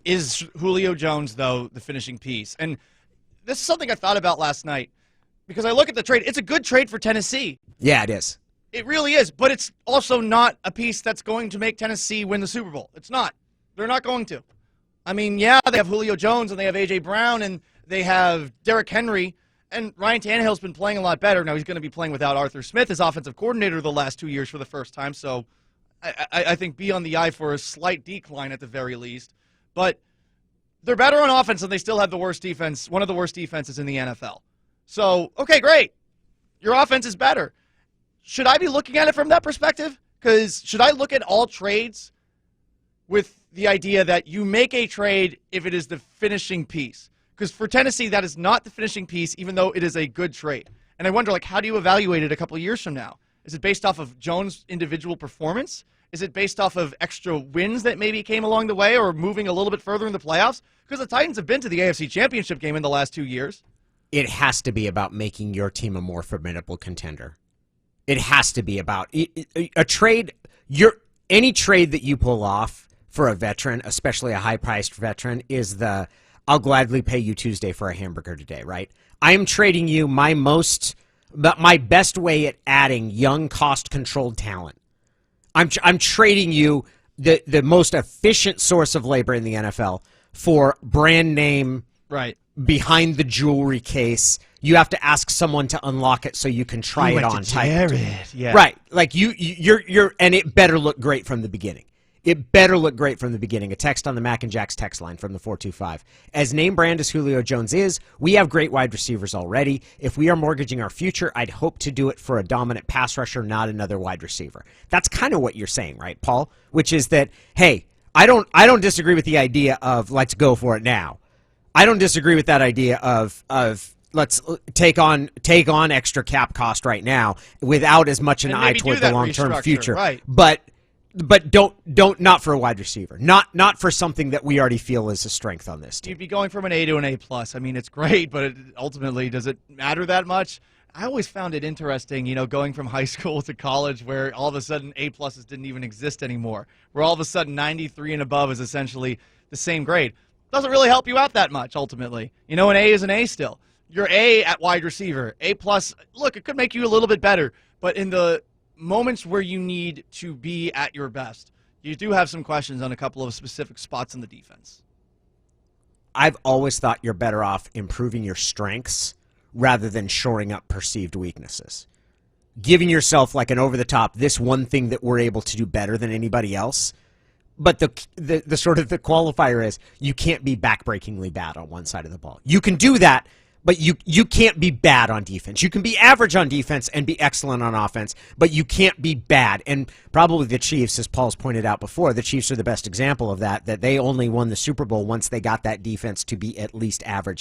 Is Julio Jones, though, the finishing piece? And this is something I thought about last night because I look at the trade. It's a good trade for Tennessee. Yeah, it is. It really is, but it's also not a piece that's going to make Tennessee win the Super Bowl. It's not. They're not going to. I mean, yeah, they have Julio Jones and they have A.J. Brown and they have Derrick Henry, and Ryan Tannehill's been playing a lot better. Now he's going to be playing without Arthur Smith, his offensive coordinator, the last 2 years for the first time, so I think be on the eye for a slight decline at the very least. But they're better on offense and they still have the worst defense, one of the worst defenses in the NFL. So, okay, great. Your offense is better. Should I be looking at it from that perspective? Because should I look at all trades with the idea that you make a trade if it is the finishing piece? Because for Tennessee, that is not the finishing piece, even though it is a good trade. And I wonder, like, how do you evaluate it a couple of years from now? Is it based off of Jones' individual performance? Is it based off of extra wins that maybe came along the way or moving a little bit further in the playoffs? Because the Titans have been to the AFC Championship game in the last 2 years. It has to be about making your team a more formidable contender. It has to be about a trade. Any trade that you pull off for a veteran, especially a high-priced veteran, is the I'll gladly pay you Tuesday for a hamburger today, right? I am trading you my best way at adding young, cost-controlled talent. I'm trading you the most efficient source of labor in the NFL for brand name, right, behind the jewelry case. You have to ask someone to unlock it so you can try it on. Yeah. Right. Like you're and it better look great from the beginning. It better look great from the beginning. A text on the Mac and Jack's text line from the 425. As name brand as Julio Jones is, we have great wide receivers already. If we are mortgaging our future, I'd hope to do it for a dominant pass rusher, not another wide receiver. That's kind of what you're saying, right, Paul? Which is that, hey, I don't disagree with the idea of let's go for it now. I don't disagree with that idea of let's take on extra cap cost right now without as much an eye toward the long-term future. Right. But don't not for a wide receiver. Not for something that we already feel is a strength on this team. You'd be going from an A to an A+. I mean, it's great, but ultimately, does it matter that much? I always found it interesting, going from high school to college where all of a sudden A+s didn't even exist anymore, where all of a sudden 93 and above is essentially the same grade. Doesn't really help you out that much, ultimately. An A is an A still. You're A at wide receiver. A+, look, it could make you a little bit better, but in the moments where you need to be at your best, you do have some questions on a couple of specific spots in the defense. I've always thought you're better off improving your strengths rather than shoring up perceived weaknesses. Giving yourself like an over-the-top, this one thing that we're able to do better than anybody else. But the sort of the qualifier is you can't be backbreakingly bad on one side of the ball. You can do that, but you can't be bad on defense. You can be average on defense and be excellent on offense, but you can't be bad. And probably the Chiefs, as Paul's pointed out before, the Chiefs are the best example of that they only won the Super Bowl once they got that defense to be at least average